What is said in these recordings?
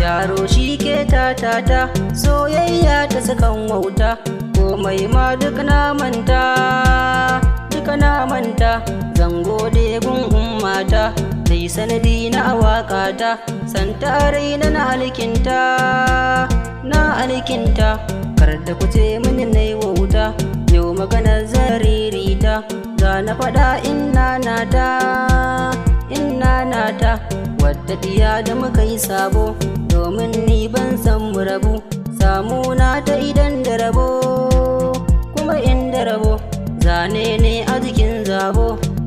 yaro shi ke tatata, soyayya ta sakan wauta, komai ma duk na manta, duka na manta. Zan gode gun ummata, dai sanadi na waƙata, santa raina na alkinta, na alkinta. Kar da ku ce mini nai wauta, yau maganar zaririta, za na faɗa inna nata, wadda diya da muka yi sabo, domin ni ban san mu rabu, samu na ta idan da rabo, kuma inda rabo, zane ne a jikin zabo,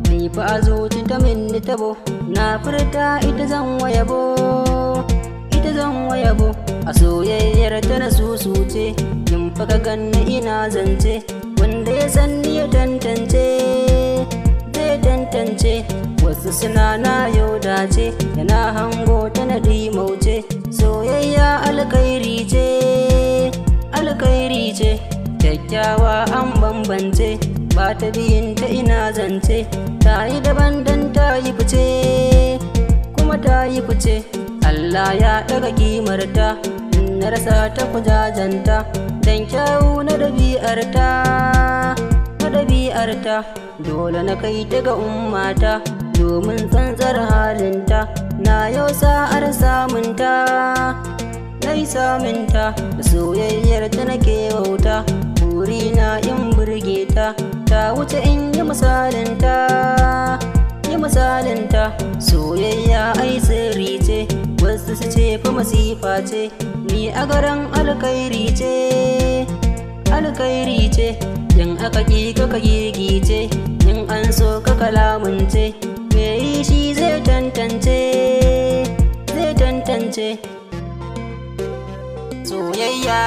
ni fa a zuci ta minni tabo, na furta ita zan wayabo, ita zan wayabo. A soyayyar ta na susuce, yin fa ka ganni ina zance, wanda ya san ni ya tantance, zai tantance. Wasu suna na yau dace, da na hango ta na mauce, soyayya alkhairi ce, alkhairi ce, kyakkyawa an bambance, ba ta biyin ta ina zance, ta yi daban dan ta yi fice, kuma ta yi fice. Allah ya daga kimarta, na rasa ta kujajanta, dan kyawu na ɗabi'arta, dole na kai ta ga ummata, domin tsantsar halinta, na yau sa'ar samunta, nai samunta, da soyayyar ta nake wauta, burina in burge ta, ta wuce in yi misalinta, soyayya ai sirri ce, wasu su ce fa masifa ce, ni a garan alkhairi ce, alkhairi ce. In aka ƙi ka gigice, in an so ka kalamunce, me yi shi zai tantance, zai tantance. Soyayya